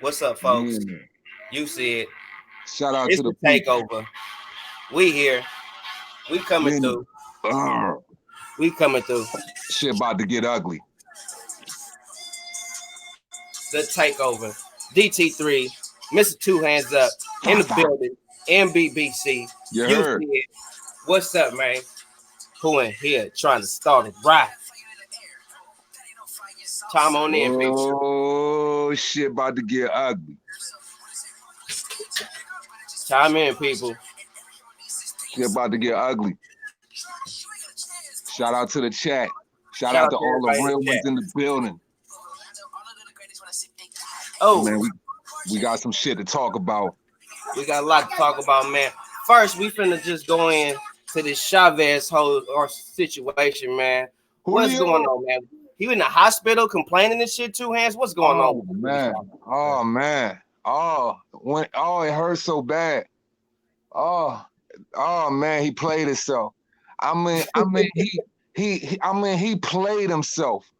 What's up, folks? Yeah. You see it. Shout out It's to the the people. takeover. We here. We coming We in through. the We coming through. shit about to get ugly. The takeover. DT3. Mr. Two Hands Up in the building. MBBC. You You heard? see it. What's up, man? Who in here trying to start it right? Time on in, bitch. Oh, shit about to get ugly. Time in, people. Shit about to get ugly. Shout out to the chat. Shout Shout out out to to all the everybody in real the ones chat. in the building. Oh, Man, we got some shit to talk about. we got a lot to talk about, man. First, we finna just go in to this Chavez whole or situation, man. What's going Julio. on, man? He in the hospital complaining and shit, Two Hands. What's going on? Oh man. Oh man. Oh, it hurts so bad. Oh, oh man, he played himself. He played himself.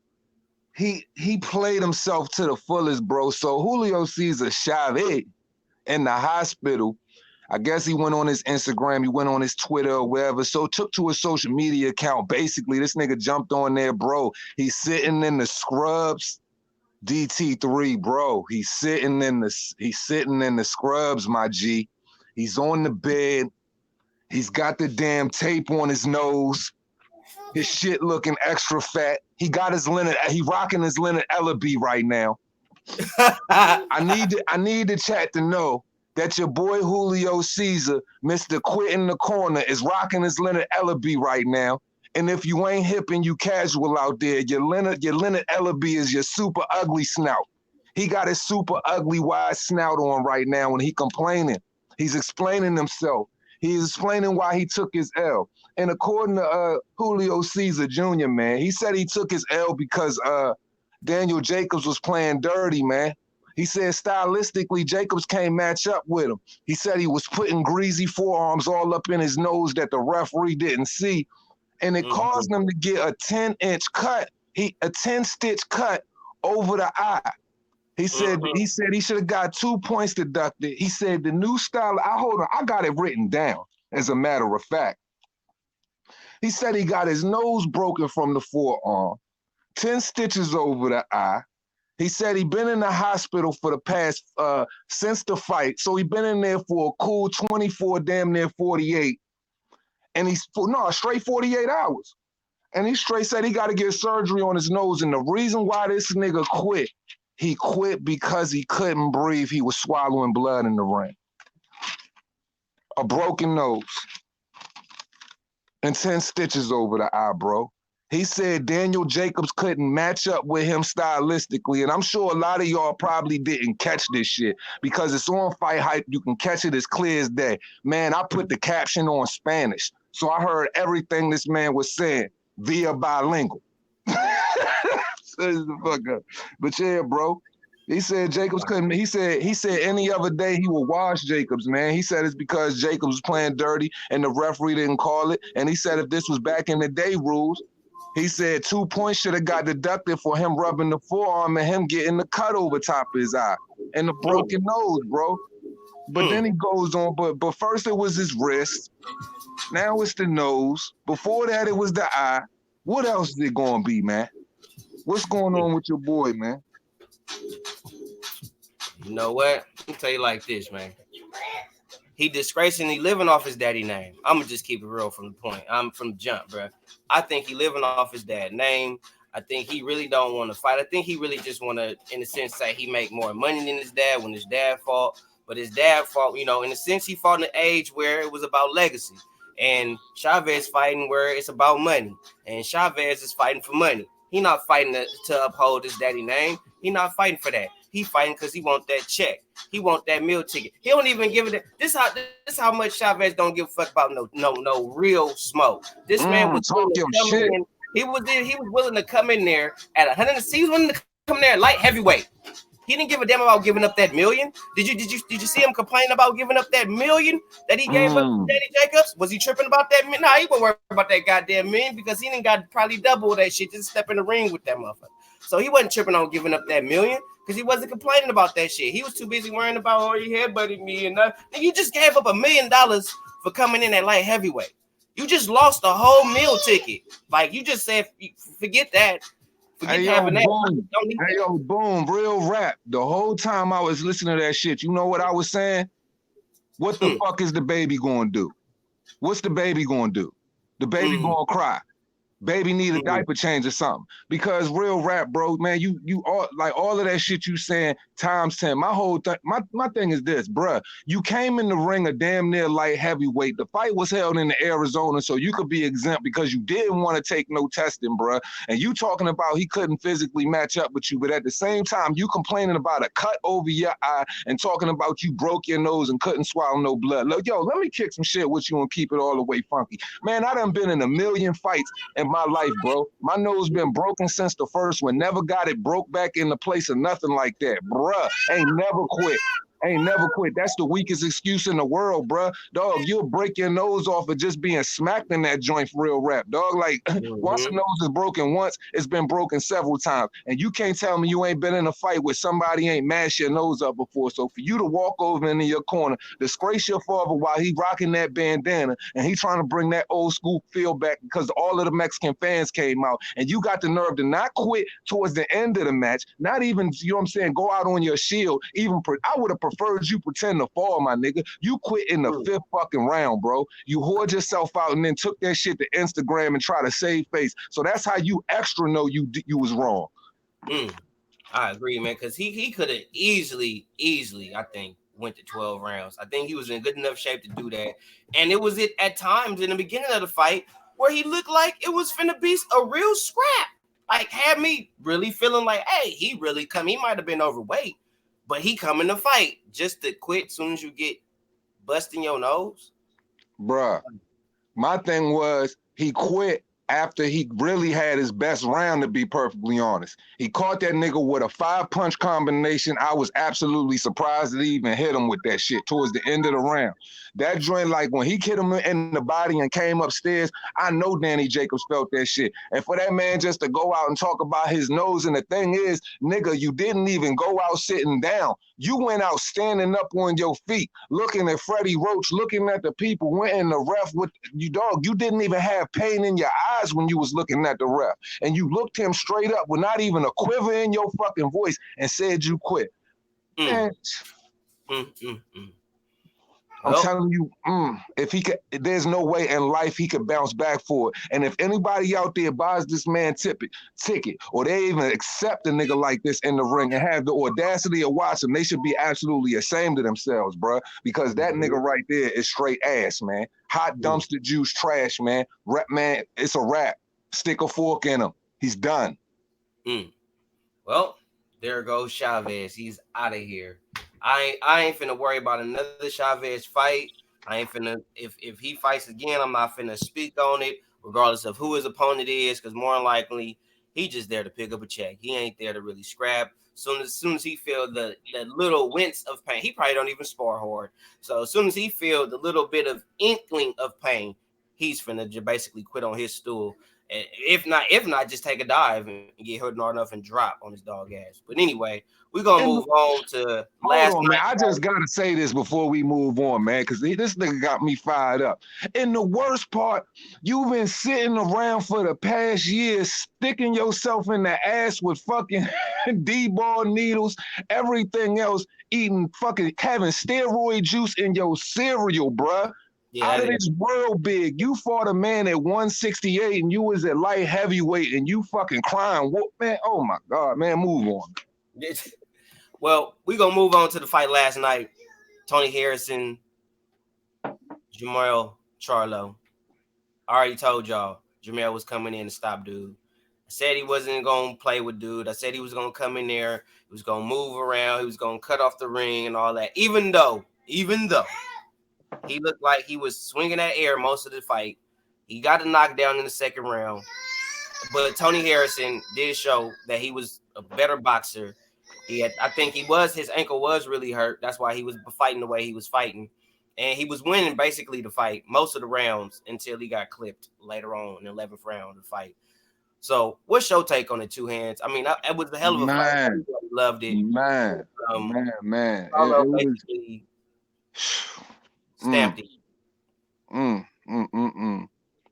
He played himself to the fullest, bro. So Julio Cesar Chavez in the hospital. I guess he went on his Instagram, he went on his Twitter or wherever. So took to his social media account. Basically, this nigga jumped on there, bro. He's sitting in the scrubs. DT3, bro. He's sitting in the scrubs, my G. He's on the bed. He's got the damn tape on his nose. His shit looking extra fat. He rocking his Leonard Ellaby right now. I need the chat to know that your boy Julio Cesar, Mr. Quit in the Corner, is rocking his Leonard Ellaby right now. And if you ain't hip and you casual out there, your Leonard Ellaby is your super ugly snout. He got his super ugly wide snout on right now when he complaining. He's explaining himself. He's explaining why he took his L. And according to Julio Cesar Jr., man, he said he took his L because Daniel Jacobs was playing dirty, man. He said stylistically, Jacobs can't match up with him. He said he was putting greasy forearms all up in his nose that the referee didn't see. And it caused him to get a 10-inch cut, a 10-stitch cut over the eye. He said he should have got 2 points deducted. He said the new style, I got it written down, as a matter of fact. He said he got his nose broken from the forearm, 10 stitches over the eye. He said he been in the hospital for the past, since the fight. So he been in there for a cool 24, damn near 48. And straight 48 hours. And he straight said he got to get surgery on his nose. And the reason why this nigga quit, he quit because he couldn't breathe. He was swallowing blood in the ring. A broken nose. And 10 stitches over the eye, bro. He said Daniel Jacobs couldn't match up with him stylistically. And I'm sure a lot of y'all probably didn't catch this shit because it's on Fight Hype. You can catch it as clear as day. Man, I put the caption on Spanish. So I heard everything this man was saying via bilingual. The fuck up. But yeah, bro. He said Jacobs couldn't. He said any other day he would wash Jacobs, man. He said it's because Jacobs was playing dirty and the referee didn't call it. And he said if this was back in the day rules, he said 2 points should have got deducted for him rubbing the forearm and him getting the cut over top of his eye and the broken nose, bro. But then he goes on, but first it was his wrist. Now it's the nose. Before that, it was the eye. What else is it going to be, man? What's going on with your boy, man? You know what? Let me tell you like this, man. He disgracing, he living off his daddy name. I'm going to just keep it real from the point. I'm from the jump, bro. I think he living off his dad name. I think he really don't want to fight. I think he really just want to, in a sense, say he make more money than his dad when his dad fought. But his dad fought, in a sense, he fought in an age where it was about legacy. And Chavez fighting where it's about money. And Chavez is fighting for money. He not fighting to uphold his daddy name. He not fighting for that. He fighting because he want that check. He want that meal ticket. He don't even give it. This how much Chavez don't give a fuck about no real smoke. This man was willing to come in. He was willing to come in there at 100. He was willing to come in there light heavyweight. He didn't give a damn about giving up that $1 million. Did you see him complain about giving up that $1 million that he gave up to Daddy Jacobs? Was he tripping about that? Nah, he wasn't worried about that goddamn $1 million because he didn't got probably double that shit. Just step in the ring with that motherfucker. So he wasn't tripping on giving up that million because he wasn't complaining about that shit. He was too busy worrying about, oh, he headbutted me and that. And you just gave up $1 million for coming in at light heavyweight. You just lost a whole meal ticket. Like you just said, forget that. Forget having that. Boom. Hey, yo, boom. Real rap. The whole time I was listening to that shit, you know what I was saying? What the fuck is the baby going to do? What's the baby going to do? The baby going to cry. Baby need a diaper change or something. Because real rap, bro, man, you all like all of that shit you saying times 10. My whole thing, my thing is this, bruh. You came in the ring a damn near light heavyweight. The fight was held in Arizona, so you could be exempt because you didn't want to take no testing, bruh. And you talking about he couldn't physically match up with you, but at the same time, you complaining about a cut over your eye and talking about you broke your nose and couldn't swallow no blood. Look, yo, let me kick some shit with you and keep it all the way funky. Man, I done been in a million fights and my life, bro. My nose been broken since the first one. Never got it broke back into place or nothing like that. Bruh, ain't never quit. Ain't never quit. That's the weakest excuse in the world, bruh. Dog, you'll break your nose off of just being smacked in that joint for real rap. Dog, like, once a nose is broken once, it's been broken several times. And you can't tell me you ain't been in a fight where somebody ain't mashed your nose up before. So for you to walk over into your corner, disgrace your father while he rocking that bandana, and he trying to bring that old school feel back because all of the Mexican fans came out, and you got the nerve to not quit towards the end of the match, not even, you know what I'm saying, go out on your shield. I would have preferred you pretend to fall, my nigga. You quit in the 5th fucking round, bro. You whored yourself out and then took that shit to Instagram and try to save face. So that's how you extra know you was wrong. I agree, man, because he could have easily, I think, went to 12 rounds. I think he was in good enough shape to do that. And it was at times in the beginning of the fight where he looked like it was finna be a real scrap. Like, had me really feeling like, hey, he really come. He might have been overweight, but he coming to fight just to quit as soon as you get busting your nose. Bruh, my thing was he quit after he really had his best round, to be perfectly honest. He caught that nigga with a 5-punch combination. I was absolutely surprised that he even hit him with that shit towards the end of the round. That joint, like when he hit him in the body and came upstairs, I know Danny Jacobs felt that shit. And for that man just to go out and talk about his nose, and the thing is, nigga, you didn't even go out sitting down. You went out standing up on your feet, looking at Freddie Roach, looking at the people, went in the ref with you, dog. You didn't even have pain in your eyes when you was looking at the ref. And you looked him straight up with not even a quiver in your fucking voice and said you quit. Man, I'm telling you, if he could, there's no way in life he could bounce back for it. And if anybody out there buys this man ticket, or they even accept a nigga like this in the ring and have the audacity to watch him, they should be absolutely ashamed of themselves, bro. Because that nigga right there is straight ass, man. Hot dumpster juice trash, man. Rap, man, it's a wrap. Stick a fork in him. He's done. Well, there goes Chavez. He's out of here. I ain't finna worry about another Chavez fight. I ain't finna, if he fights again, I'm not finna speak on it, regardless of who his opponent is, because more than likely, he just there to pick up a check. He ain't there to really scrap. Soon as he feel that little wince of pain, he probably don't even spar hard. So as soon as he feel the little bit of inkling of pain, he's finna basically quit on his stool. And if not, just take a dive and get hurt hard enough and drop on his dog ass. But anyway, we're gonna move on to last night. Man, I just gotta say this before we move on, man, because this nigga got me fired up. And the worst part, you've been sitting around for the past year, sticking yourself in the ass with fucking D-ball needles, everything else, eating fucking, having steroid juice in your cereal, bruh. Yeah, out of this world big. You fought a man at 168 and you was at light heavyweight and you fucking crying. What, man? Oh my God, man, move on. Well, we're going to move on to the fight last night. Tony Harrison, Jermell Charlo. I already told y'all Jermell was coming in to stop dude. I said he wasn't going to play with dude. I said he was going to come in there. He was going to move around. He was going to cut off the ring and all that. Even though he looked like he was swinging that air most of the fight. He got a knockdown in the second round. But Tony Harrison did show that he was a better boxer. I think his ankle was really hurt. That's why he was fighting the way he was fighting. And he was winning basically the fight most of the rounds until he got clipped later on in the 11th round of the fight. So, what's your take on the two hands? I mean, it was a hell of a fight. Man, Everybody loved it. man, Um, man. Paulo It was. basically Mm, stamped it. mm, mm.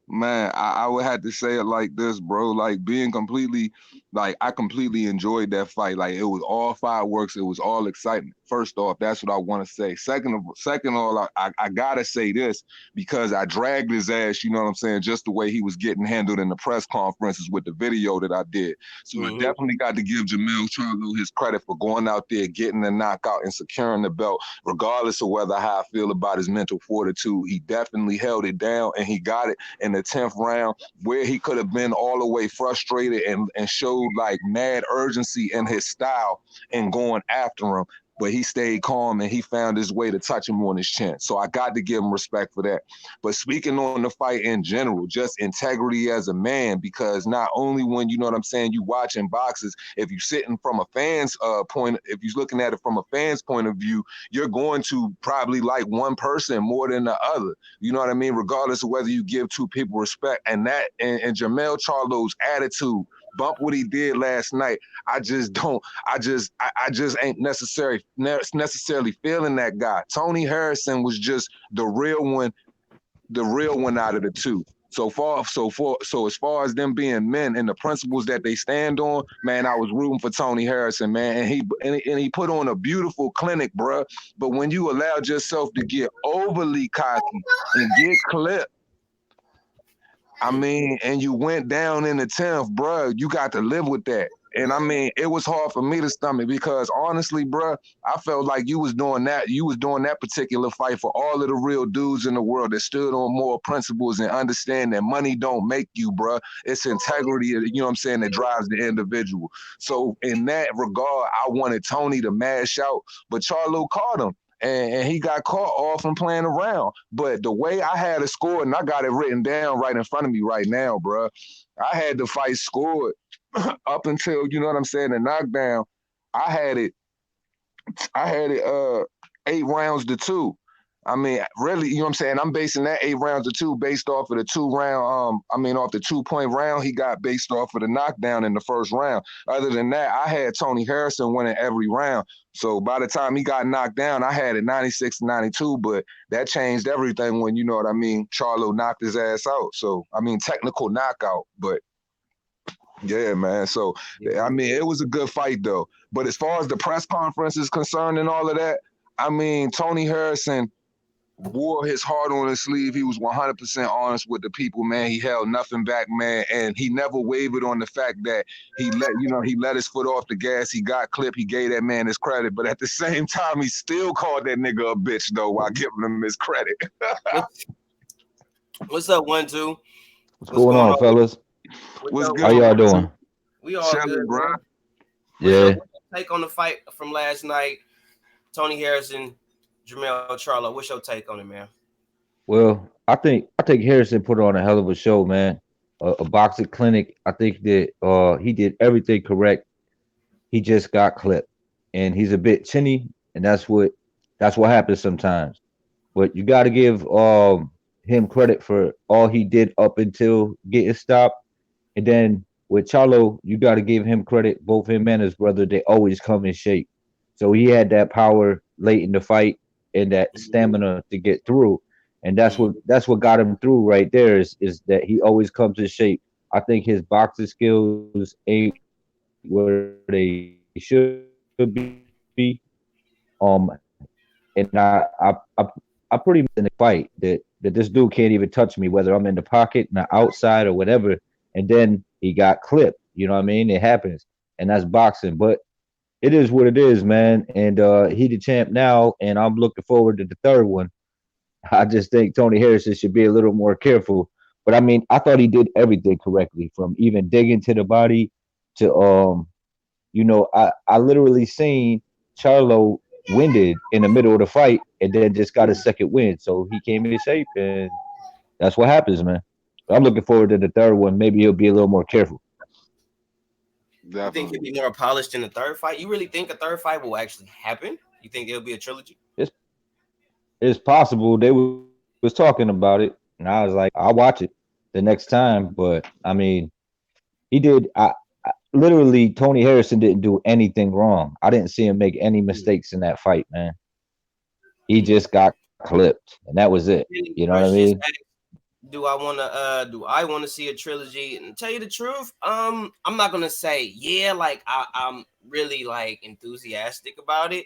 Man, I would have to say it like this, bro. Like being completely, like I completely enjoyed that fight. Like it was all fireworks. It was all excitement. First off, that's what I want to say. Second of all, I gotta say this because I dragged his ass. You know what I'm saying? Just the way he was getting handled in the press conferences with the video that I did. So I Mm-hmm. definitely got to give Jamel Charlo his credit for going out there, getting the knockout, and securing the belt, regardless of whether how I feel about his mental fortitude. He definitely held it down and he got it in the 10th round, where he could have been all the way frustrated and showed like mad urgency in his style and going after him. But he stayed calm and he found his way to touch him on his chin. So I got to give him respect for that. But speaking on the fight in general, just integrity as a man, because not only when you know what I'm saying, you watching boxes, if you're sitting from a fan's point, if you're looking at it from a fan's point of view, you're going to probably like one person more than the other. You know what I mean? Regardless of whether you give two people respect. And that and Jamel Charlo's attitude, bump what he did last night. I just don't. I just ain't necessarily feeling that guy. Tony Harrison was just the real one out of the two. So as far as them being men and the principles that they stand on, man, I was rooting for Tony Harrison, man, and he put on a beautiful clinic, bruh. But when you allowed yourself to get overly cocky and get clipped, I mean, and you went down in the 10th, bruh, you got to live with that. And I mean, it was hard for me to stomach because honestly, bruh, I felt like you was doing that. You was doing that particular fight for all of the real dudes in the world that stood on moral principles and understand that money don't make you, bruh. It's integrity, you know what I'm saying, that drives the individual. So in that regard, I wanted Tony to mash out, but Charlo caught him and he got caught off and playing around. But the way I had it scored, and I got it written down right in front of me right now, bro. I had the fight scored up until you know what I'm saying, the knockdown. I had it. I had it. 8 rounds to 2. I mean, really, you know what I'm saying? I'm basing that 8 rounds to 2 based off of the 2 round, off the 2 point round he got based off of the knockdown in the first round. Other than that, I had Tony Harrison winning every round. So by the time he got knocked down, I had it 96-92, but that changed everything when, you know what I mean, Charlo knocked his ass out. So, I mean, technical knockout, but yeah, man. So, I mean, it was a good fight, though. But as far as the press conference is concerned and all of that, I mean, Tony Harrison wore his heart on his sleeve. He was 100% honest with the people, man. He held nothing back, man, and he never wavered on the fact that he let his foot off the gas. He got clipped. He gave that man his credit, but at the same time, he still called that nigga a bitch though, while giving him his credit. What's, what's up, 1-2? What's What's going going on, on? fellas? What's What's your, How good, y'all one two? doing? we all good, Chilling, bro. man. Yeah. What's your take on the fight from last night? Tony Harrison, Jamel Charlo. What's your take on it, man? Well, I think Harrison put on a hell of a show, man. A boxing clinic. I think that he did everything correct. He just got clipped, and he's a bit chinny, and that's what happens sometimes. But you got to give him credit for all he did up until getting stopped, and then with Charlo, you got to give him credit. Both him and his brother, they always come in shape. So he had that power late in the fight and that stamina to get through, and that's what got him through right there. Is that he always comes in shape. I think his boxing skills ain't where they should be. Um, and I pretty much in the fight that this dude can't even touch me, whether I'm in the pocket, in the outside, or whatever. And then he got clipped. You know what I mean? It happens, and that's boxing. But it is what it is, man. And he the champ now, and I'm looking forward to the third one. I just think Tony Harrison should be a little more careful. But I mean, I thought he did everything correctly, from even digging to the body to I literally seen Charlo winded in the middle of the fight and then just got a second win. So he came in shape, and that's what happens, man. I'm looking forward to the third one. Maybe he'll be a little more careful. You think he'll Definitely. be more polished in the third fight? You really think a third fight will actually happen? You think it'll be a trilogy? It's it's possible they was talking about it, and I was like, I'll watch it the next time. But I mean, He did. Literally, Tony Harrison didn't do anything wrong. I didn't see him make any mistakes in that fight, man. He Yeah. just got clipped, and that was it. You know what I Fresh just mean? asked, do I wanna see a trilogy? And tell you the truth, I'm not gonna say yeah, like I'm really like enthusiastic about it.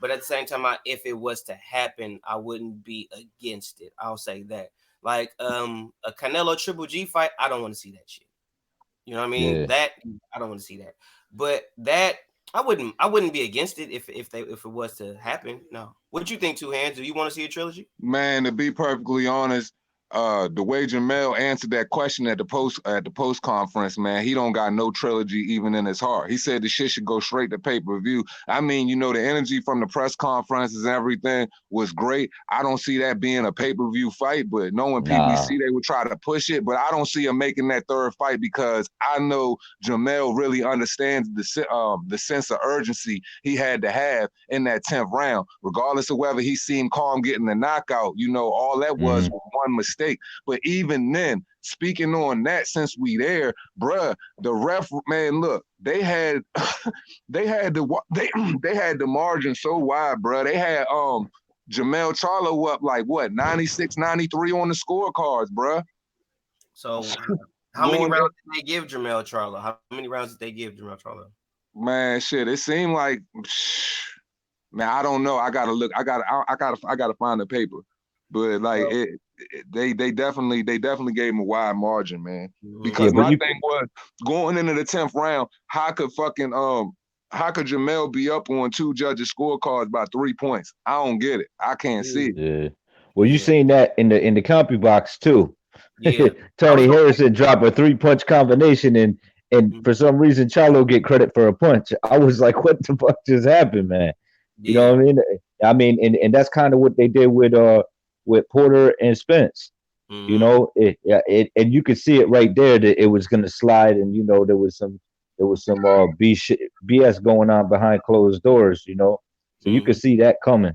But at the same time, if it was to happen, I wouldn't be against it. I'll say that. Like a Canelo Triple G fight, I don't want to see that shit. You know what I mean? Yeah. That I don't want to see that. But that I wouldn't be against it if it was to happen. No. What you think, Two Hands? Do you want to see a trilogy? Man, to be perfectly honest, the way Jamel answered that question at the post conference, man, he don't got no trilogy even in his heart. He said the shit should go straight to pay-per-view. I mean, the energy from the press conferences and everything was great. I don't see that being a pay-per-view fight, but knowing Nah. PBC, they would try to push it. But I don't see him making that third fight because I know Jamel really understands the sense of urgency he had to have in that 10th round, regardless of whether he seemed calm getting the knockout. All that was Mm-hmm. one mistake. But even then, speaking on that, since we there, bruh, the ref, man, look, they had they had the margin so wide, bruh. They had Jamel Charlo up like what 96, 93 on the scorecards, bruh. So how many Going rounds did they give Jamel Charlo? How many rounds did they give Jamel Charlo? Man, shit, it seemed like man, I don't know. I gotta look. I gotta find the paper. But like Well, they definitely gave him a wide margin, man. mhm. Yeah, Because but my you. thing was going into the 10th round, how could Jamel be up on two judges' scorecards by 3 points? I don't get it. I can't see it. Yeah. Well, you Yeah, seen that in the compy box too. yeah. I was Tony gonna Harrison drop a 3 punch combination, and say, for some reason Charlo get credit for a punch. I was like, what the fuck just happened, man? You know yeah. what I mean? I mean, and that's kind of what they did with Porter and Spence. Mm-hmm. And you could see it right there that it was gonna slide, and there was some BS going on behind closed doors. So you could Mm-hmm. see that coming.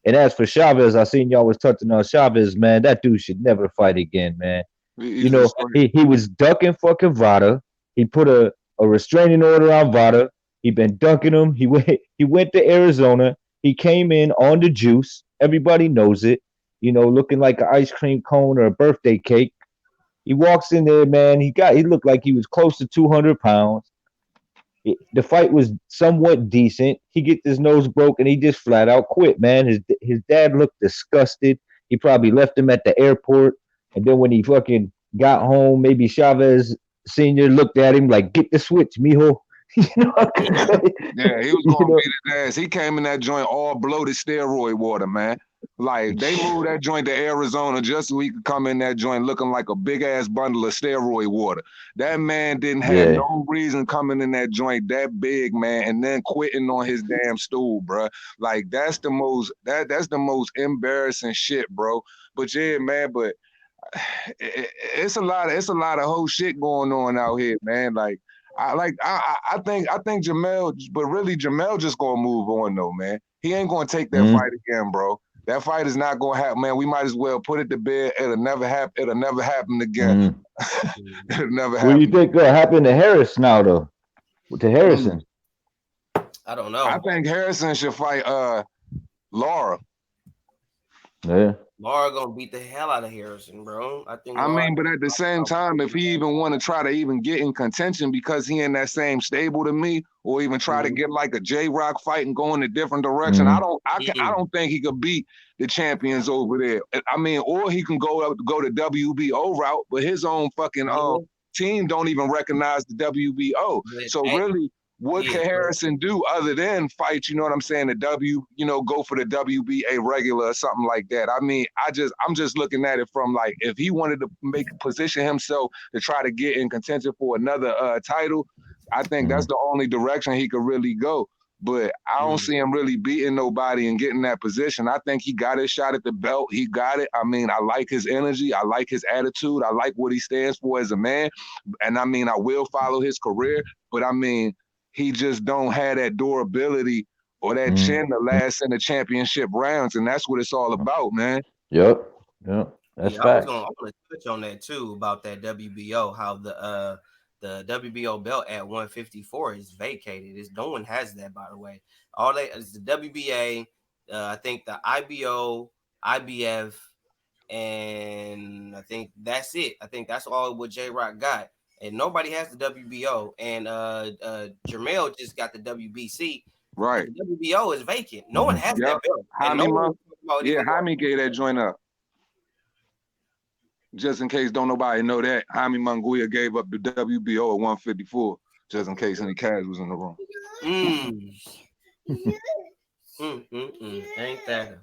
And as for Chavez, I seen y'all was touching on Chavez, man. That dude should never fight again, man. He's just like, He was ducking fucking Vada. He put a restraining order on Vada. He been ducking him. He went to Arizona. He came in on the juice. Everybody knows it. Looking like an ice cream cone or a birthday cake. He walks in there, man. He looked like he was close to 200 pounds. The fight was somewhat decent. He gets his nose broke and he just flat out quit, man. His dad looked disgusted. He probably left him at the airport, and then when he fucking got home, maybe Chavez Senior looked at him like, "Get the switch, mijo." you know, yeah, he was you gonna know, beat his ass. He came in that joint all bloated steroid water, man. Like they moved that joint to Arizona just so he could come in that joint looking like a big ass bundle of steroid water. That man didn't have yeah. no reason coming in that joint that big, man, and then quitting on his damn stool, bro. Like that's the most embarrassing shit, bro. But yeah, man, but it's a lot of whole shit going on out here, man. Like I think Jamel, but really Jamel just gonna move on though, man. He ain't gonna take that Mm, fight again, bro. That fight is not gonna happen, man. We might as well put it to bed. It'll never happen. It'll never happen again. mm. Mm-hmm. It'll never What do you happen. think happened to Harris now, though? To Mm. Harrison? I don't I know. think Harrison should fight Laura. Yeah. Laura gonna beat the hell out of Harrison, bro. I think I Laura mean, but at the same time, if he even want to try to even get in contention because he in that same stable to me, or even try to Mhm. get like a J Rock fight and go in a different direction, I Mm, don't, I Mhm. don't think he could beat the champions over there. I mean, or he can go the WBO route, but his own fucking Yeah. team don't even recognize the WBO. But So really, what yeah, can go ahead. Harrison do other than fight? You know what I'm saying? Go for the WBA regular or something like that. I mean, I'm just looking at it from like if he wanted to position himself to try to get in contention for another title, I think that's mm. the only direction he could really go. But I don't Mhm. see him really beating nobody and getting that position. I think he got his shot at the belt. He got it. I mean, I like his energy. I like his attitude. I like what he stands for as a man. And I mean, I will follow his career. But I mean, he just don't have that durability or that Mm. chin to last in the championship rounds, and that's what it's all about, man. Yep. Yep. That's Yeah, I was facts. gonna touch on that too about that WBO, how the the WBO belt at 154 is vacated. No one has that, by the way. All they is the WBA. I think the IBO, IBF, and I think that's it. I think that's all what J Rock got, and nobody has the WBO. And Jermell just got the WBC, but Right. the WBO is vacant. No one Mhm. has Yep. that belt, and no Jaime one Monk. about Yeah, even going. Jaime gave that joint up. Just in case don't nobody know that, Jaime Munguia gave up the WBO at 154, just in case any cats was in the room. Mm. Ain't that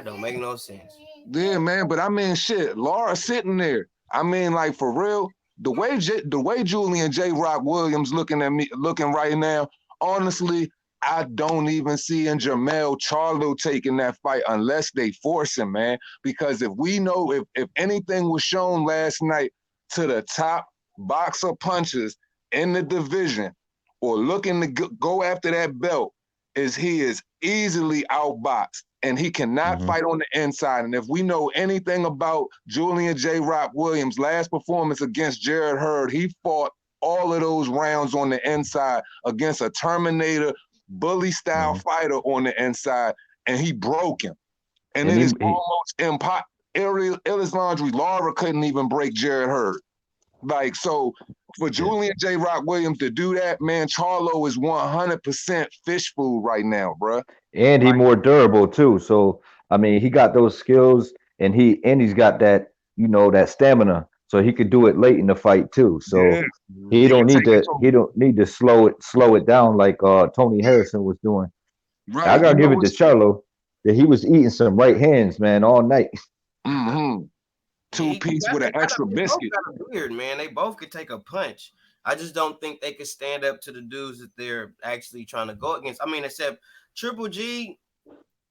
don't make no sense. Yeah, man, but I mean, shit, Laura sitting there. I mean, like for real, the way Julian J. Rock Williams looking right now, honestly, I don't even see in Jermell Charlo taking that fight unless they force him, man. Because if we know if anything was shown last night to the top boxer punches in the division or looking to go after that belt, is he is easily outboxed and he cannot Mhm. fight on the inside. And if we know anything about Julian J. Rock Williams' last performance against Jared Hurd, he fought all of those rounds on the inside against a Terminator bully style Mhm. fighter on the inside, and he broke him. And And it is he almost impossible. Illis Laundry, Laura couldn't even break Jared Hurd. Like, so for yeah. Julian J. Rock Williams to do that, man, Charlo is 100% fish food right now, bruh. And he Like, more durable too. So I mean, he got those skills, and he's got that that stamina, so he could do it late in the fight too. yeah, So he he don't can need take it to to him. he don't need to slow it down like Tony Harrison was doing. I Right. gotta You know give it to what's Charlo that he was eating some right hands, man, all night. mm-hmm. Two He piece got with an extra they both biscuit. got a beard, man. They both could take a punch. I just don't think they could stand up to the dudes that they're actually trying to go against. I mean, except Triple G,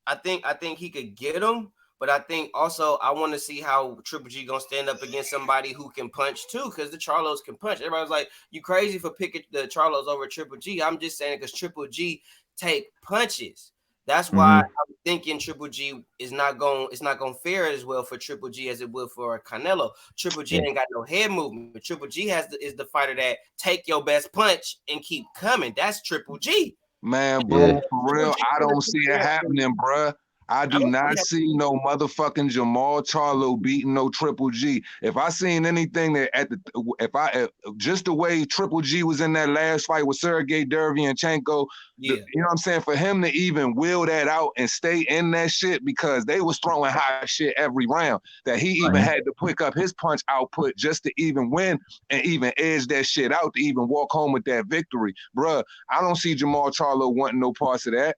I think he could get him, but I think also I want to see how Triple G gonna stand up against somebody who can punch too, because the Charlos can punch. Everybody's like, "You crazy for picking the Charlos over Triple G?" I'm just saying because Triple G take punches. That's why Hmm. I'm thinking Triple G is not going. It's not going to fare as well for Triple G as it will for Canelo. Triple G Yeah, ain't got no head movement. Triple G is the fighter that take your best punch and keep coming. That's Triple G. Man, yeah. bro, for Triple real, G I gonna don't do see it happening, bruh. I I do don't see not that. see no motherfucking Jamal Charlo beating no Triple G. If I seen anything that just the way Triple G was in that last fight with Sergey Derevyanchenko, Yeah. you know what I'm saying? For him to even will that out and stay in that shit because they was throwing hot shit every round, that he even Mhm. had to pick up his punch output just to even win and even edge that shit out to even walk home with that victory, bruh. I don't see Jamal Charlo wanting no parts of that.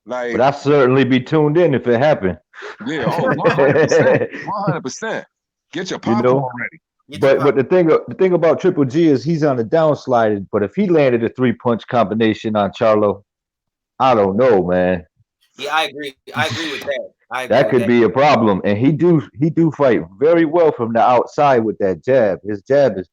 But Like, I certainly be tuned in if it happened. yeah, oh, 100%. 100%. Get your you popcorn know. ready. Get your But pop. the thing about Triple G is he's on the downslide. But if he landed a 3 punch combination on Charlo, I don't know, man. Yeah, I agree. I agree with that. I agree with That that. could be a problem. And he do fight very well from the outside with that jab. His jab is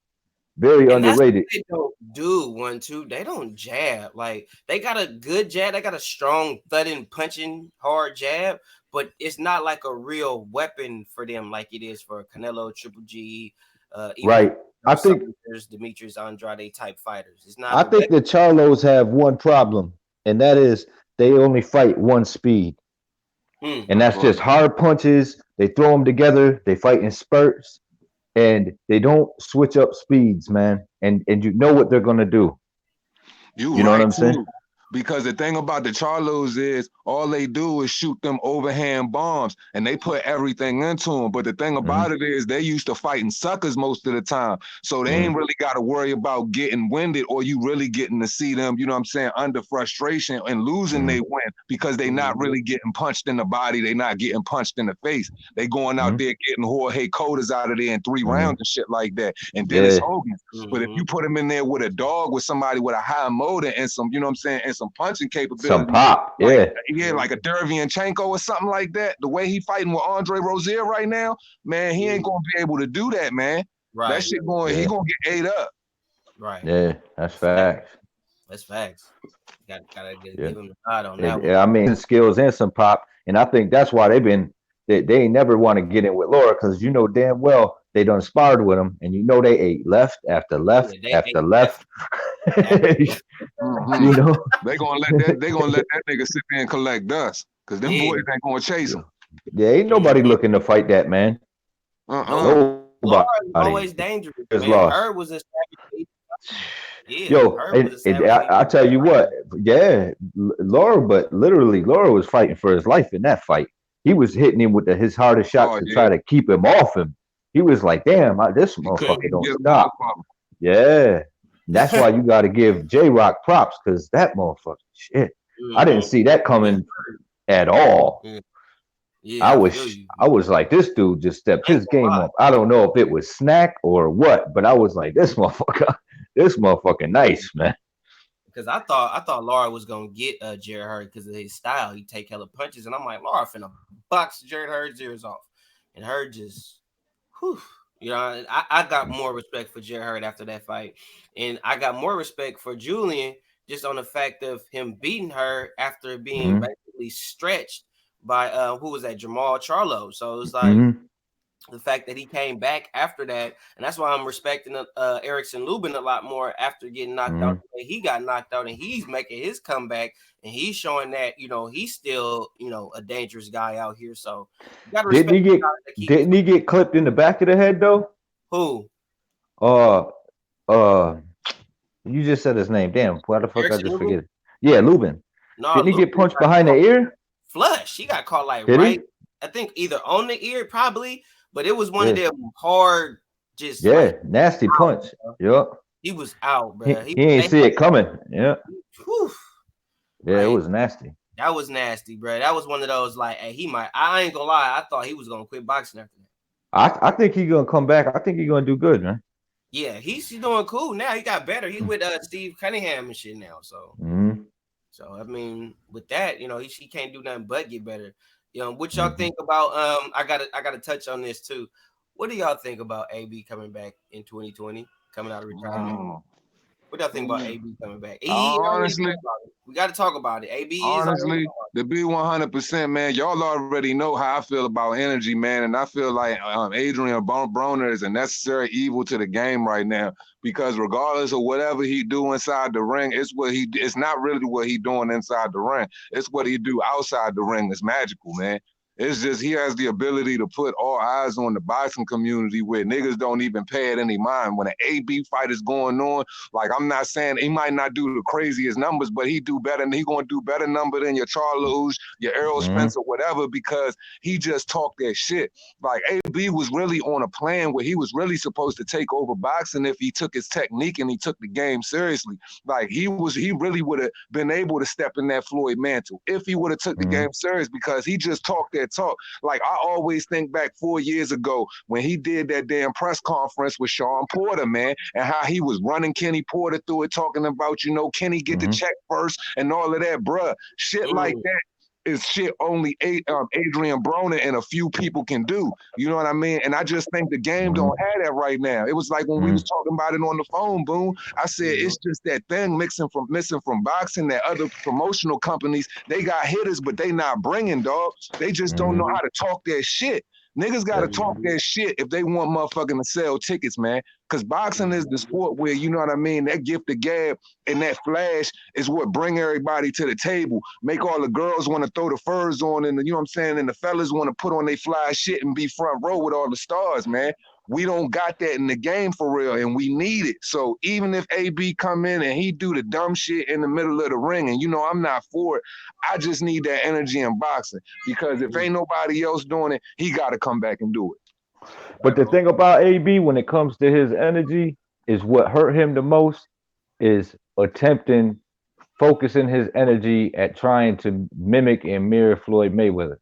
very And that's what underrated. they don't do. 1, 2. They don't jab. Like they got a good jab. They got a strong, thudding, punching, hard jab. But it's not like a real weapon for them, like it is for Canelo, Triple G, even the Right. I think Demetrius Andrade type fighters. It's not I a think weapon. the Charlos have one problem, and that is they only fight one speed. Mm, And that's Right. just hard punches. They throw them together. They fight in spurts, and they don't switch up speeds, man. And you know what they're gonna do. You You know what right I'm saying? too. Because the thing about the Charlos is all they do is shoot them overhand bombs and they put everything into them. But the thing Hmm. about it is they used to fighting suckers most of the time. So they Hmm. ain't really got to worry about getting winded or you really getting to see them, you know what I'm saying, under frustration and losing Hmm. they win because they not mm-hmm, really getting punched in the body. They not getting punched in the face. They going out Hmm. there getting Jorge Codas out of there in 3 rounds Hmm. and shit like that. And Dennis Yeah. Hogan. But if mm-hmm. you put him in there with a dog, with somebody with a high motor and some, you know what I'm saying, and some punching Some capability, pop. like, Yeah. yeah, like a Derevyanchenko or something like that, the way he fighting with Andre Rozier right now, man, he ain't Mm, gonna be able to do that, man. That right, shit going, he Yeah. gonna get ate up. right. Yeah. That's That's fact. facts. That's facts. Gotta Yeah. give him a nod on that one. I mean, skills and some pop, and I think that's why they ain't never want to get in with Laura because you know damn well they done sparred with him, and you know they ate left after left Yeah, they after ate left. that. You Mm-hmm. know, They gonna let that nigga sit there and collect dust. Cause them Yeah, boys ain't gonna chase yeah. him. There ain't nobody mhm. looking to fight that man. Uh-uh. Nope. Laura Nobody is always just dangerous, lost. man. Her was established. Yeah, Yo, her was established. I tell you what, yeah, Laura, but literally, Laura was fighting for his life in that fight. He was hitting him with his hardest shots Oh to yeah. try to keep him off him. He was like, "Damn, this He couldn't motherfucker even don't get him off stop." of him. Yeah, and that's why you got to give J Rock props because that motherfucker, shit, I didn't Mhm. see that Yeah, coming at all. yeah, yeah. I feel you. I was like, this dude just stepped I ain't his game gonna lie. up. I don't know if it was snack or what, but I was like, this motherfucker nice, man. Because I thought Laura was gonna get Jared Hurd because of his style. He take hella punches, and I'm like, Laura finna box Jared Hurd's ears off, and Hurd just, whew, I got more respect for Jared Hurd after that fight, and I got more respect for Julian just on the fact of him beating her after being Hmm. basically stretched by who was that, Jamal Charlo. So it's like Hmm. the fact that he came back after that, and that's why I'm respecting Erickson Lubin a lot more after getting knocked out Hmm. the way he got knocked out, and he's making his comeback, and he's showing that he's still a dangerous guy out here. So you got to Didn't respect he the get guys that keep his didn't he get clipped in the back of the head though? who Uh uh you just said his name. Damn, why the fuck I Erickson just Lubin. forget it? Yeah, Lubin. No, Didn't he get Lubin punched got behind the caught ear? flush. He got caught like Did right, he? I think either on the ear probably, but it was one of Yeah. them hard, just like Yeah. Nasty out. punch. Bro. Yup. He was out, bro. He ain't see it coming. Yeah. Whew, Yeah, it like was nasty. that was nasty, bro. That was one of those like, hey, he might. I ain't gonna lie. I thought he was gonna quit boxing after that. I think he's gonna come back. I think he's gonna do good, man. Yeah, he's doing cool now. He got better. He with Steve Cunningham and shit now. So, Mm-hmm. I mean, with that, he can't do nothing but get better. What y'all Mm-hmm. think about? I gotta touch on this too. What do y'all think about AB coming back in 2020, coming out of retirement? Mm. What do y'all think about Mm. AB coming back? He already Honestly, talked about it. We got to talk about it. AB is already Honestly, to be 100%, man, y'all already know how I feel about energy, man, and I feel like Adrian Broner is a necessary evil to the game right now because regardless of whatever he do inside the ring, it's not really what he doing inside the ring. It's what he do outside the ring that's magical, man. It's just he has the ability to put all eyes on the boxing community where niggas don't even pay it any mind. When an AB fight is going on, like I'm not saying he might not do the craziest numbers, but he do better and he gonna do better number than your Charlos, your Errol Mm-hmm. Spence or whatever because he just talked that shit. Like AB was really on a plan where he was really supposed to take over boxing if he took his technique and he took the game seriously. Like he really would have been able to step in that Floyd mantle if he would have took the Mm-hmm. game serious because he just talked that talk. Like I always think back 4 years ago when he did that damn press conference with Sean Porter, man, and how he was running Kenny Porter through it, talking about, Kenny get the Mm-hmm. check first and all of that, bruh. Shit like Mm, that is shit only Adrian Broner and a few people can do. You know what I mean? And I just think the game don't Mm-hmm. have that right now. It was like when we was talking about it on the phone, boom. I said mhm, it's just that thing missing from boxing that other promotional companies they got hitters, but they not bringing, dog. They just don't know Mm-hmm. mhm, how to talk that shit. Niggas got to Yep. talk mhm, that shit if they want motherfucking to sell tickets, man. Because boxing is the sport where, you know what I mean, that gift of gab and that flash is what bring everybody to the table. Make all the girls want to throw the furs on and, you know what I'm saying, and the fellas want to put on their fly shit and be front row with all the stars, man. We don't got that in the game for real, and we need it. So even if AB come in and he do the dumb shit in the middle of the ring, and I'm not for it, I just need that energy in boxing because if mhm. ain't nobody else doing it, he got to come back and do it. But the thing about AB when it comes to his energy is what hurt him the most is attempting focusing his energy at trying to mimic and mirror Floyd Mayweather.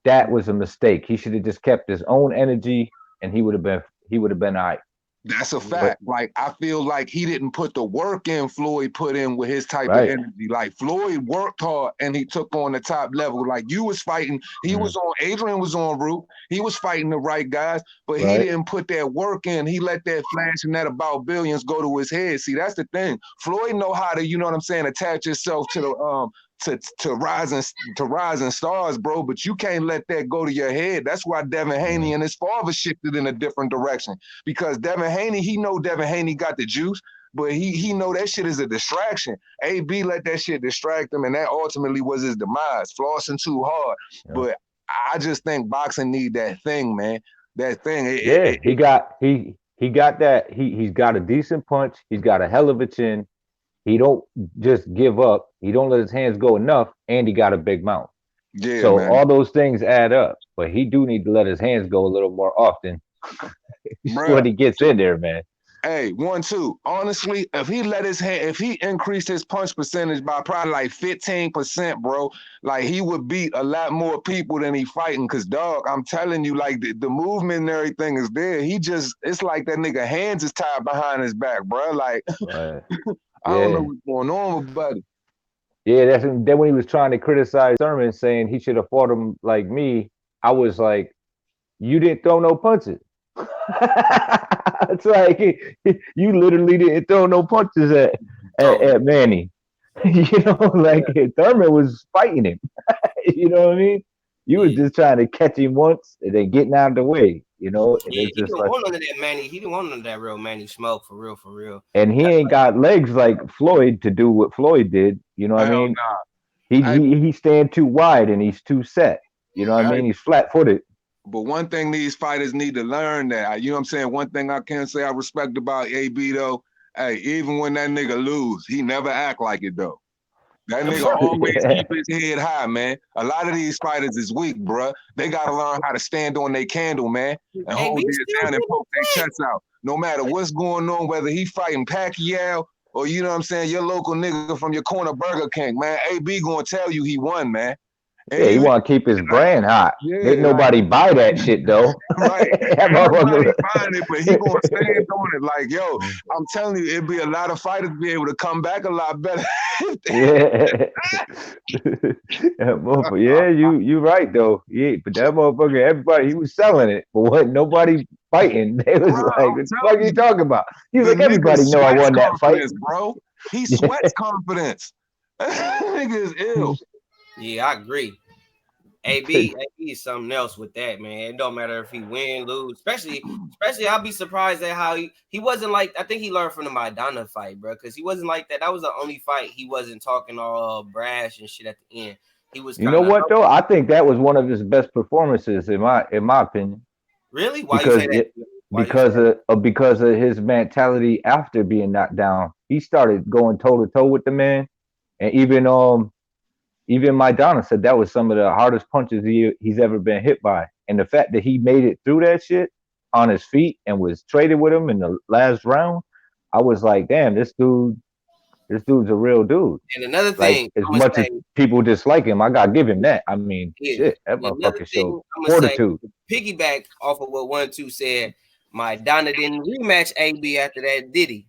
That was a mistake. He should have just kept his own energy and he would have been all right. That's a Yeah, But fact. Like I feel like he didn't put the work in Floyd put in with his type of right. energy. Like Floyd worked hard and he took on the top level. Like you was fighting, Mm, Adrian was on route. He was fighting the right guys, but he right. didn't put that work in. He let that flash and that about billions go to his head. See, that's the thing. Floyd know how to, you know what I'm saying, attach himself to rising stars, bro. But you can't let that go to your head. That's why Devin Haney and his father shifted in a different direction. Because Devin Haney, he know Devin Haney got the juice, but he know that shit is a distraction. AB let that shit distract him, and that ultimately was his demise, flossing too hard. Yeah. But I just think boxing need that thing, man. That thing. He got that. He's got a decent punch. He's got a hell of a chin. He don't just give up. He don't let his hands go enough, and he got a big mouth. Yeah, so man. All those things add up. But he do need to let his hands go a little more often when he gets in there, man. Hey, 1-2. Honestly, if he increased his punch percentage by probably like 15%, bro, like he would beat a lot more people than he fighting. Cause dog, I'm telling you, like the movement and everything is there. It's like that nigga hands is tied behind his back, bro. Like, right. I don't know what's going on with Buddy. Yeah, then when he was trying to criticize Thurman, saying he should have fought him like me, I was like, you didn't throw no punches. It's like you literally didn't throw no punches at Manny. You know, like Thurman was fighting him. You know what I mean? You was just trying to catch him once and then getting out of the way. You know, he didn't want none of that Manny. He didn't want none of that real Manny smoke for real. And he ain't got legs like Floyd to do what Floyd did. You know what I mean? Nah. He stand too wide and he's too set. You know what I mean? He's flat-footed. But one thing these fighters need to learn that, you know what I'm saying? One thing I can say I respect about AB though, hey, even when that nigga lose, he never act like it though. That nigga always keep his head high, man. A lot of these fighters is weak, bruh. They gotta learn how to stand on their candle, man, and hold their down and poke their chest out. No matter what's going on, whether he fighting Pacquiao or, you know what I'm saying, your local nigga from your corner Burger King, man, AB gonna tell you he won, man. And he want to keep his brand hot. Yeah, ain't nobody buy that shit though. Right. Everybody buying it, but he gonna stand on it. Like, yo, I'm telling you, it'd be a lot of fighters be able to come back a lot better. Yeah, you right though. Yeah, but that motherfucker, everybody, he was selling it, but wasn't nobody fighting. They was like, what the fuck are you talking about? He was like, everybody know I won that fight, bro. He sweats confidence. Nigga is ill. Yeah, I agree. AB is something else with that, man. It don't matter if he win, lose. Especially I'll be surprised at how he wasn't like. I think he learned from the Maidana fight, bro, because he wasn't like that. That was the only fight he wasn't talking all brash and shit at the end. He was. You know what though? I think that was one of his best performances in my opinion. Really? Why you say that? Because of his mentality after being knocked down, he started going toe to toe with the man, and even Maidana said that was some of the hardest punches he's ever been hit by. And the fact that he made it through that shit on his feet and was traded with him in the last round, I was like, damn, this dude's a real dude. And another thing, like, as much as people dislike him, I gotta give him that. I mean, shit, that motherfucker showed fortitude. Piggyback off of what 1-2 said, Maidana didn't rematch AB after that, did he?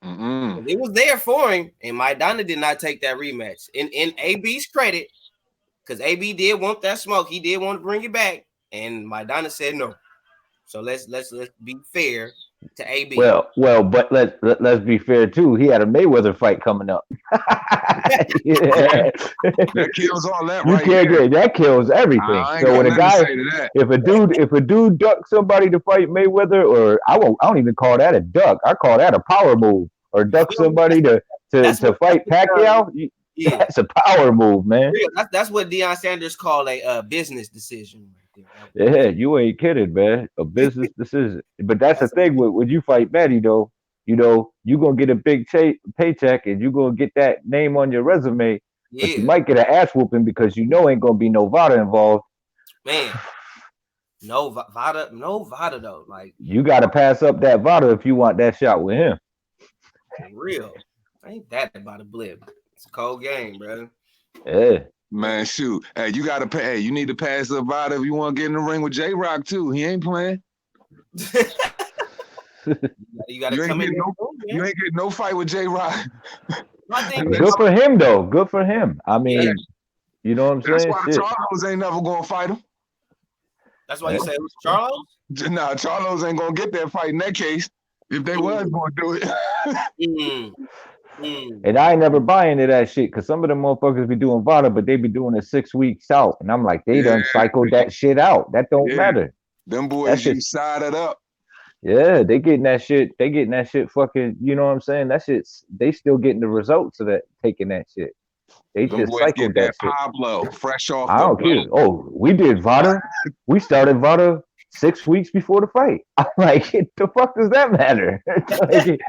Mm-hmm. It was there for him, and Maidana did not take that rematch. In AB's credit, because AB did want that smoke, he did want to bring it back, and Maidana said no. So let's be fair to AB. Well, but let's be fair too. He had a Mayweather fight coming up. That kills all that. You can't get that kills everything. So when a guy, if a dude ducks somebody to fight Mayweather, or I don't even call that a duck. I call that a power move. Or duck somebody to fight Pacquiao. Yeah. That's a power move, man. That's what Deion Sanders called a business decision. Yeah, you ain't kidding, man. A business decision. But that's the thing when you fight Matty, though. You know, you're going to get a big paycheck and you're going to get that name on your resume. Yeah. But you might get an ass whooping because you know ain't going to be no Vada involved. Man, no Vada, though. Like, you got to pass up that Vada if you want that shot with him. For real. Ain't that about a blip. It's a cold game, bro. Yeah. Man, shoot. Hey, you gotta pay. Hey, you need to pass the Vada if you want to get in the ring with J-Rock too. He ain't playing. You ain't getting no fight with J-Rock. Good for him though. Good for him. I mean, you know what I'm saying? That's why Charlos ain't never gonna fight him. That's why you say it was Charlos? Nah, Charlos ain't gonna get that fight in that case. If they was gonna do it. And I ain't never buy into that shit because some of them motherfuckers be doing Vada, but they be doing it 6 weeks out. And I'm like, they Yeah, done cycled that shit out. That don't yeah. matter. Them That boys, you shit's sided up. yeah, they getting that shit. They getting that shit fucking, you know what I'm saying? That shit's they still getting the results of that taking that shit. They Them just boys cycled getting that that shit. Pablo fresh off I the don't care. boat. Oh, we did Vada. We started Vada 6 weeks before the fight. I'm like, the fuck does that matter? Like,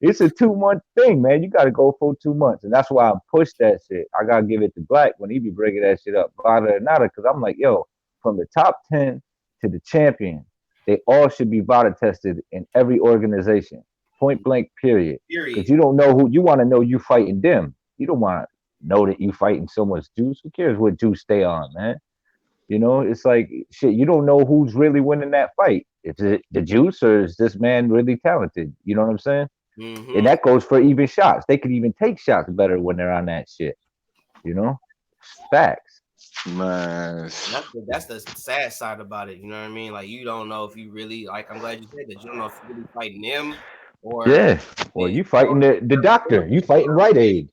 it's a 2 month thing, man. You got to go for 2 months, and that's why I push that shit. I gotta give it to Black when he be bringing that shit up, Vada or nada, because I'm like, yo, from the top 10 to the champion, they all should be Vada tested in every organization, point blank, period. Because Period. you don't know who you want to know you fighting them. You don't want know that you fighting someone's juice. Who cares what juice they on, man? You know, it's like shit. You don't know who's really winning that fight. Is it the juice or is this man really talented? You know what I'm saying? And Mm-hmm. that goes for even shots. They could even take shots better when they're on that shit. You know, facts. Man, That's the sad side about it. You know what I mean? Like you don't know if you really like. I'm glad you said that. You don't know if you're really fighting them or Yeah. Or the you fighting the doctor. You fighting Rite Aid.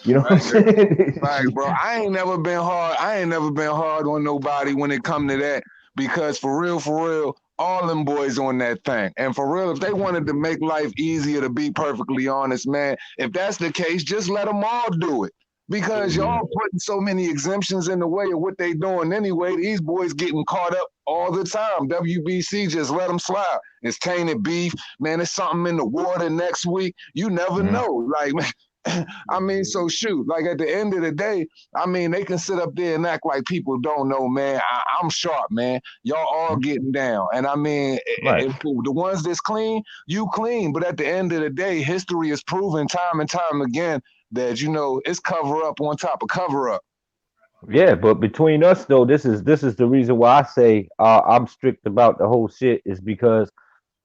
You know what I'm right. saying? like, bro, I ain't never been hard. I ain't never been hard on nobody when it come to that. Because for real, all them boys on that thing. And for real, if they wanted to make life easier, to be perfectly honest, man, if that's the case, just let them all do it. Because Mhm. y'all putting so many exemptions in the way of what they doing anyway. These boys getting caught up all the time. WBC just let them slide. It's tainted beef, man. It's something in the water next week. You never Mhm. know. Like, I mean, so shoot. Like at the end of the day, I mean, they can sit up there and act like people don't know, man. I'm sharp, man. Y'all all getting down, and I mean, Right. the ones that's clean, you clean. But at the end of the day, history has proven time and time again that it's cover up on top of cover up. Yeah, but between us though, this is the reason why I say I'm strict about the whole shit is because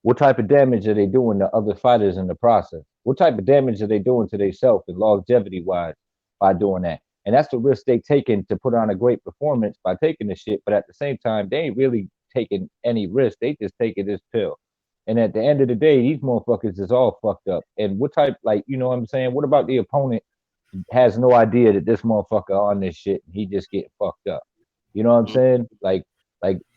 what type of damage are they doing to other fighters in the process? What type of damage are they doing to themselves and longevity wise by doing that? And that's the risk they taking to put on a great performance by taking the shit. But at the same time, they ain't really taking any risk. They just taking this pill. And at the end of the day, these motherfuckers is all fucked up. And what type, like, you know what I'm saying? What about the opponent has no idea that this motherfucker on this shit and he just get fucked up? You know what I'm saying? Like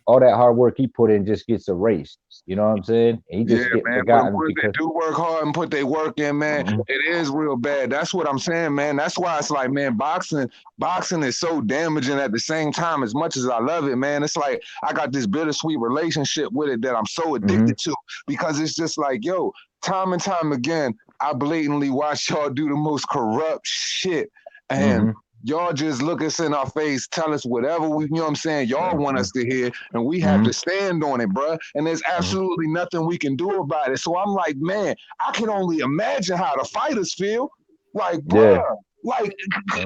all that hard work he put in just gets erased. You know what I'm saying? And he Yeah, just get man. For the forgotten ones that because do work hard and put their work in, man, Mhm. it is real bad. That's what I'm saying, man. That's why it's like, man, boxing is so damaging at the same time. As much as I love it, man, it's like I got this bittersweet relationship with it that I'm so Mhm. addicted to because it's just like, yo, time and time again, I blatantly watch y'all do the most corrupt shit. And Mhm. y'all just look us in our face, tell us whatever we, you know what I'm saying, y'all want Mhm. us to hear, and we have Mhm. to stand on it, bruh. And there's Mhm. absolutely nothing we can do about it. So I'm like, man, I can only imagine how the fighters feel. Like, Yeah. bruh, like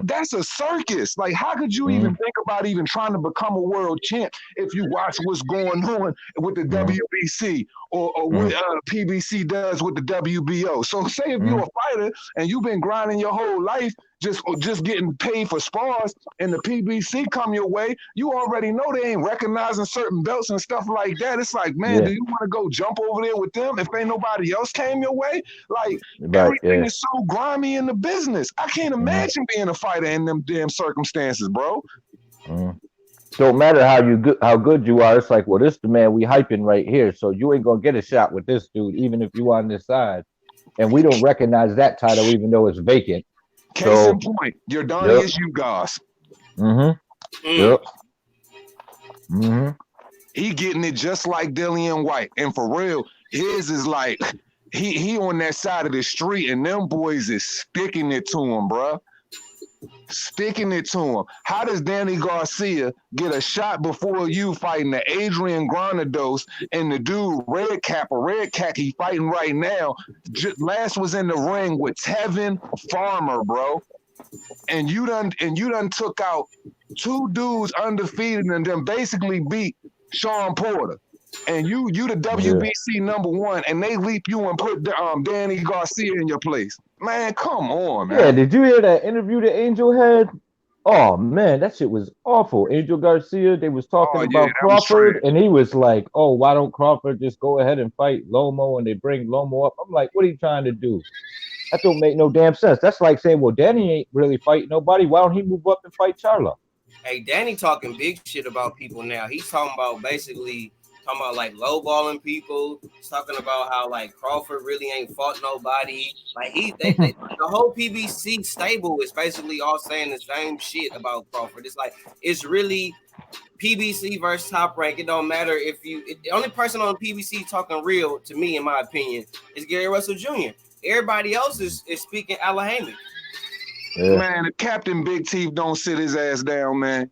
that's a circus. Like, how could you even Mhm. think about even trying to become a world champ if you watch what's going on with the Mhm. WBC or what Mhm. PBC does with the WBO? So say if you're Mhm. a fighter and you've been grinding your whole life just getting paid for spars and the PBC come your way, you already know they ain't recognizing certain belts and stuff like that. It's like, man, Yeah. do you want to go jump over there with them if ain't nobody else came your way? Like Right. everything Yeah. is so grimy in the business. I can't Mhm. imagine being a fighter in them damn circumstances, bro. Mhm. Don't matter how good you are. It's like, well, this the man we hyping right here. So you ain't gonna get a shot with this dude, even if you on this side. And we don't recognize that title, even though it's vacant. Case in So, point, your Donnie yep. is you guys. Mhm. Mm. Yep. Mhm. He getting it just like Dillian White. And for real, his is like he on that side of the street and them boys is sticking it to him, bruh. Sticking it to him. How does Danny Garcia get a shot before you fighting the Adrian Granados and the dude Red Cap he fighting right now? Last was in the ring with Tevin Farmer, bro. And you done took out two dudes undefeated and then basically beat Sean Porter. And you the Yeah. WBC number one, and they leap you and put Danny Garcia in your place. Man, come on, Yeah. man. Did you hear that interview that Angel had? Oh man, that shit was awful. Angel Garcia, they was talking Oh yeah, about that was Crawford, trash. and he was like, "Oh, why don't Crawford just go ahead and fight Lomo?" And they bring Lomo up. I'm like, "What are you trying to do? That don't make no damn sense. That's like saying, well, Danny ain't really fighting nobody. Why don't he move up and fight Charlo? Hey, Danny talking big shit about people now. He's talking about basically talking about like lowballing people. He's talking about how like Crawford really ain't fought nobody. Like the whole PBC stable is basically all saying the same shit about Crawford. It's like it's really PBC versus Top Rank. It don't matter if the only person on PBC talking real to me, in my opinion, is Gary Russell Jr. Everybody else is speaking Alahamic. Yeah. Man, if Captain Big Teeth don't sit his ass down, man.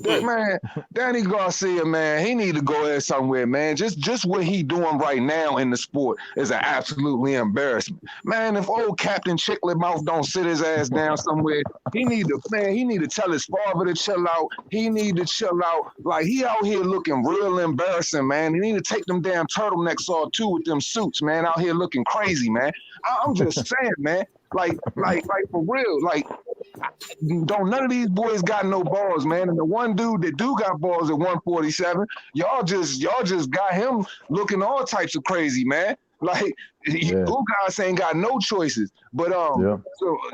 Man, Danny Garcia, man, he need to go ahead somewhere, man. Just what he doing right now in the sport is an absolutely embarrassment. Man, if old Captain Chiclet Mouth don't sit his ass down somewhere, he need to tell his father to chill out. He need to chill out. Like, he out here looking real embarrassing, man. He need to take them damn turtlenecks off too with them suits, man, out here looking crazy, man. I'm just saying, man. Like for real, like, don't none of these boys got no balls, man. And the one dude that do got balls at 147, y'all just got him looking all types of crazy, man. Like, you guys ain't got no choices. But so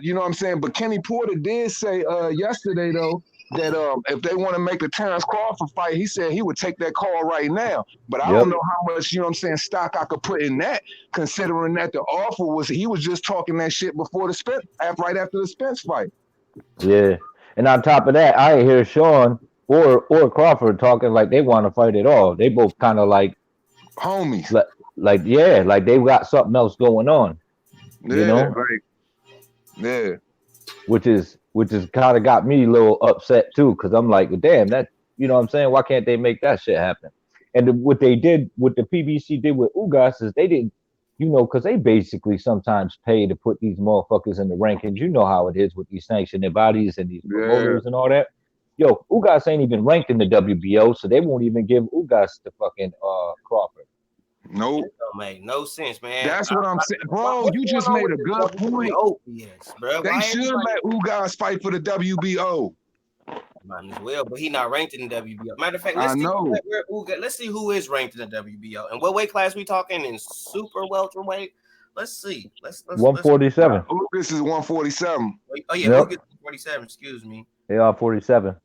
you know what I'm saying. But Kenny Porter did say yesterday though that if they want to make the Terrence Crawford fight, he said he would take that call right now. But I don't know how much, you know what I'm saying, stock I could put in that, considering that the offer was he was just talking that shit before the Spence, right after the Spence fight. Yeah. And on top of that, I hear Sean or Crawford talking like they want to fight at all. They both kind of like homies. Like they've got something else going on. You know? Yeah. Which is kind of got me a little upset too, because I'm like, damn, that, you know what I'm saying? Why can't they make that shit happen? And what they did, what the PBC did with Ugas is they didn't, you know, because they basically sometimes pay to put these motherfuckers in the rankings. You know how it is with these sanctioned bodies and these promoters and all that. Yo, Ugas ain't even ranked in the WBO, so they won't even give Ugas the fucking Crawford. Nope. That don't make no sense, man. That's what I'm saying. Bro, you just made a good point. Yes, bro. They should let Ugas fight for the WBO. Might as well, but he not ranked in the WBO. Matter of fact, let's see who is ranked in the WBO. And what weight class we talking in? Super welterweight? Let's see. Let's 147. This is 147. Oh yeah, Ugas 47. Excuse me. They are 47.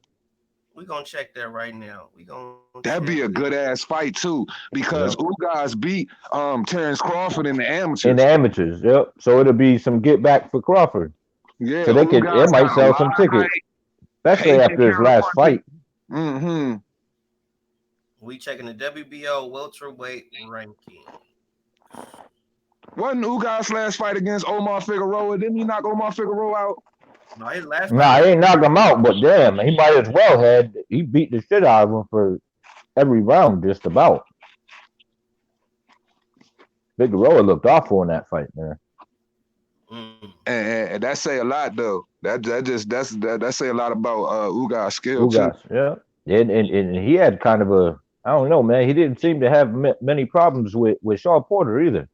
We're gonna check that right now. That'd be a good ass fight too, because Ugas beat Terrence Crawford in the amateurs. In the amateurs, yep. So it'll be some get back for Crawford. Yeah, so it might sell some tickets, especially after his last fight. Mm-hmm. We checking the WBO welterweight ranking. Wasn't Ugas' last fight against Omar Figueroa? Didn't he knock Omar Figueroa out? No, his last fight. Nah, he ain't knock him out, but damn, he might as well had. He beat the shit out of him for every round, just about. Figueroa looked awful in that fight, man. And that say a lot, though. That say a lot about Ugas' skill too. Yeah, and he had kind of a, I don't know, man. He didn't seem to have many problems with Shaw Porter either.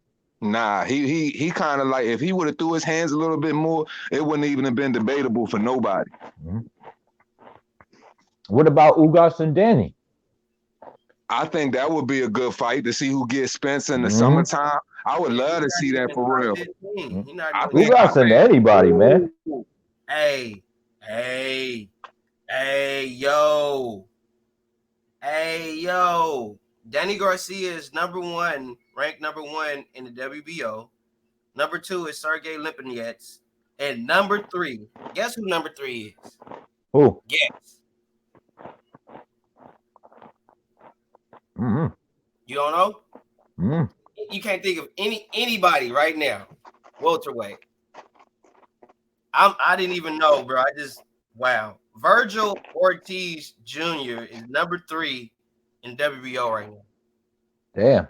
Nah, he kind of like, if he would have threw his hands a little bit more, it wouldn't even have been debatable for nobody. Mm-hmm. What about Ugas and Danny? I think that would be a good fight to see who gets Spence in the summertime. I would love to see that for real. Ugas and anybody, man. Hey, yo. Danny Garcia is ranked number one in the WBO. Number 2 is Sergey Lipinets. And number 3, guess who number 3 is? Who? Guess. Mm-hmm. You don't know? Mm-hmm. You can't think of anybody right now. Welterweight. I didn't even know, bro. Wow. Virgil Ortiz Jr. is number 3 in WBO right now. Damn.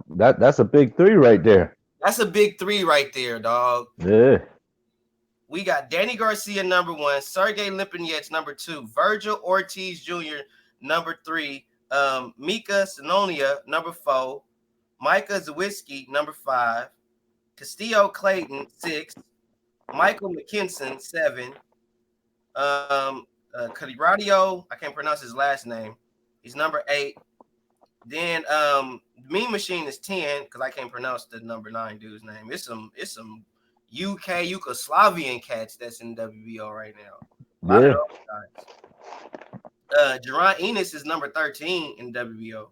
That's a big 3 right there. That's a big 3 right there, dog. Yeah. We got Danny Garcia number 1, Sergey Lipinets number 2, Virgil Ortiz Jr. number 3, Mika Sononia number 4, Micah Zawiski number 5, Castillo Clayton 6, Michael McKinson 7, Cadiradio, I can't pronounce his last name. He's number 8. Then Mean Machine is 10 because I can't pronounce the number 9 dude's name. It's some UK Yugoslavian cats that's in WBO right now. A lot of Yeah, those guys. Jerron Enos is number 13 in WBO.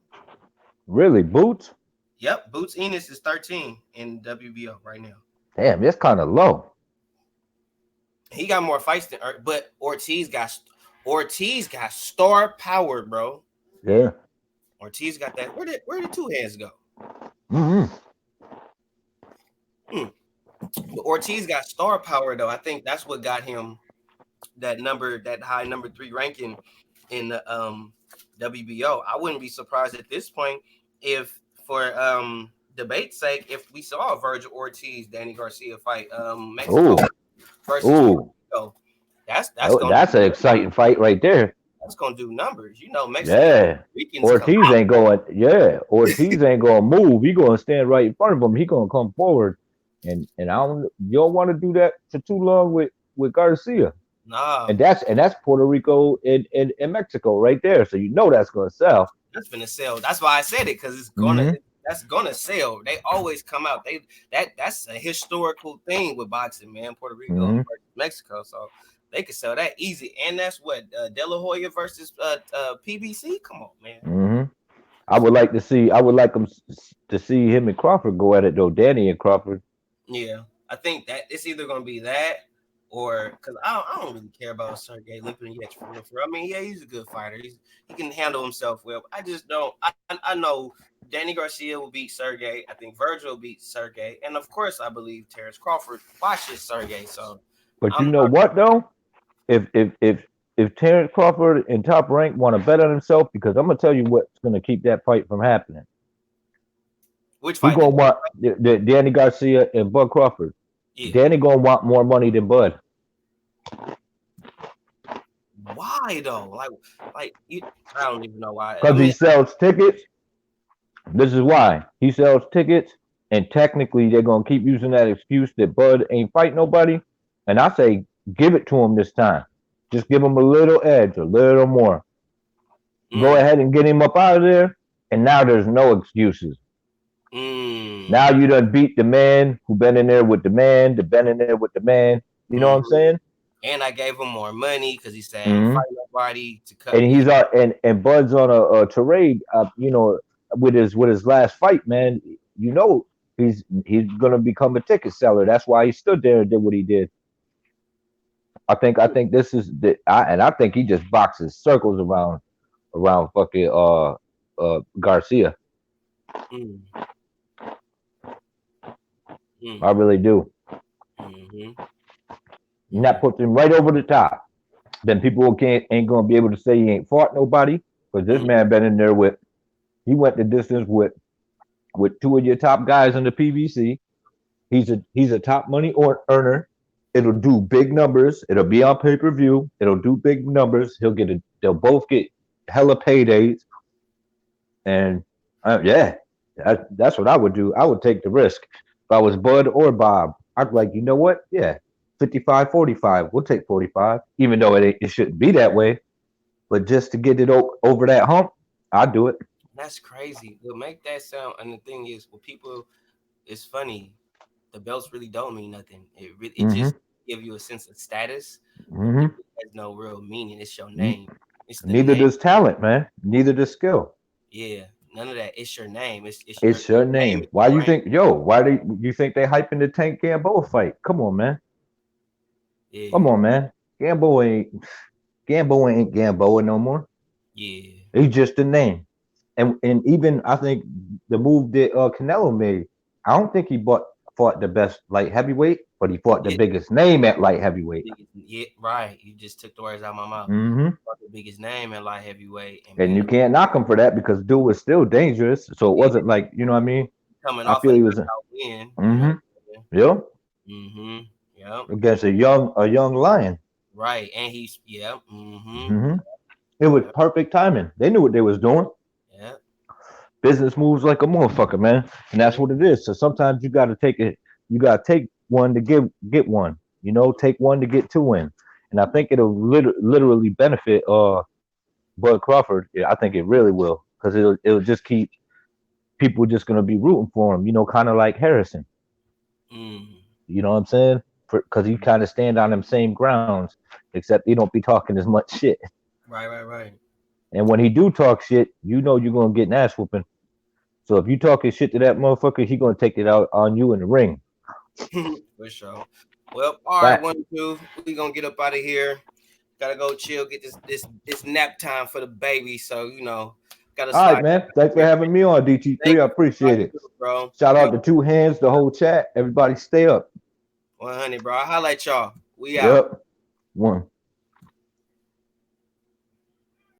really, Boots. Yep, Boots Enos is 13 in WBO right now. Damn, that's kind of low. He got more fights than, but Ortiz got star power, bro. Yeah. Ortiz got that. Where did two hands go? Mm-hmm. But Ortiz got star power though. I think that's what got him that high number 3 ranking in the WBO. I wouldn't be surprised at this point if, for debate's sake, if we saw a Virgil Ortiz Danny Garcia fight, Mexico Ooh, versus ooh, Mexico. That's that's an exciting fight right there. that's gonna do numbers. You know, Yeah. Mexicans come Ortiz out. ain't going. Yeah, Ortiz ain't going to move. He going to stand right in front of him. He going to come forward, and I don't. You don't want to do that for too long with Garcia, Nah, and that's Puerto Rico and Mexico right there. So you know that's going to sell. that's gonna sell. That's why I said it, because Mhm. that's gonna sell. They always come out. That's a historical thing with boxing, man. Puerto Rico Mhm. versus Mexico, so they could sell that easy. And that's what De La Hoya versus PBC. Come on, man. Mhm. I would like to see. I would like to see him and Crawford go at it though. Danny and Crawford. Yeah, I think that it's either gonna be that, or because I don't really care about Sergey Lipinets for real. I mean, yeah, he's a good fighter. He can handle himself well. I just don't. I know Danny Garcia will beat Sergey. I think Virgil will beat Sergey, and of course, I believe Terrence Crawford watches Sergey. So But you I'm know not. what though? If Terrence Crawford and Top Rank want to bet on himself, because I'm gonna tell you what's gonna keep that fight from happening. Which He fight? gonna want Danny Garcia and Bud Crawford. Yeah. Danny gonna want more money than Bud Why though? Like you. I don't even know why. I because he mean, sells tickets. This is why he sells tickets, and technically they're gonna keep using that excuse that Bud ain't fight nobody. And I say, give it to him this time. Just give him a little edge, a little more. Go ahead and get him up out of there. And now there's no excuses. Now you done beat the man who been in there with the man, been in there with the man. You know what I'm saying? And I gave him more money because he said I ain't Mm-hmm. fight nobody to cut And me. he's and Bud's on a tirade. You know, with his last fight, man. You know, he's gonna become a ticket seller. That's why he stood there and did what he did. I think this is I think he just boxes circles around fucking Garcia. Mm. I really do. Mm-hmm. And that puts him right over the top. Then people ain't gonna be able to say he ain't fought nobody because this man been in there with. He went the distance with two of your top guys in the PVC. He's a top money earner. It'll do big numbers. It'll be on pay per view. It'll do big numbers. They'll both get hella paydays. And yeah, that's what I would do. I would take the risk if I was Bud or Bob. I'd be like, you know what? Yeah, 55, 45. We'll take 45, even though it shouldn't be that way. But just to get it over that hump, I'd do it. That's crazy. We'll make that sound. And the thing is, well, people, it's funny. The belts really don't mean nothing. It Mm-hmm. just give you a sense of status, but it Mm-hmm. has no real meaning. It's your name. It's the Neither name. does talent, man. Neither does skill. Yeah, none of that. It's your name. It's It's your your name name. is Why your you brand. think, yo? Why do you think they hyping the Tank Gamboa fight? Come on, man. Come Yeah, on, man. Gamboa ain't Gamboa no more. yeah, He's just a name. And even I think the move that Canelo made, I don't think he fought the best light heavyweight, but he fought the yeah, biggest name at light heavyweight. yeah. Right. You just took the words out of my mouth. Mm-hmm. The biggest name in light heavyweight and And being you can't knock him for that because dude was still dangerous. So it yeah, wasn't like, you know what I mean? coming I off a feel he was knockout win. You know. mm-hmm. Yep. Mm-hmm. Yep. Against a young lion. Right. And he's yeah. Mm-hmm. Mm-hmm. It was Yep. perfect timing. They knew what they was doing. Yep. Business moves like a motherfucker, man, and that's what it is. So sometimes you got to take it. You got to take one to get one. You know, take one to get two in. And I think it'll literally benefit Bud Crawford. Yeah, I think it really will. because it'll just keep people just gonna be rooting for him. You know, kind of like Harrison. Mm. You know what I'm saying? Because he kind of stand on them same grounds, except he don't be talking as much shit. Right. And when he do talk shit, you know you're gonna get an ass whooping. So if you talking shit to that motherfucker, he gonna take it out on you in the ring. For sure. Well, all right, Fact. 1, 2. We gonna get up out of here. Gotta go chill, get this nap time for the baby. So gotta All right, slide. man. Thanks for having me on Thank DT3. I you, appreciate it. bro. Shout out You to Two Hands, the whole chat. Everybody stay up. 100, bro. I highlight y'all. We out. Yep. One.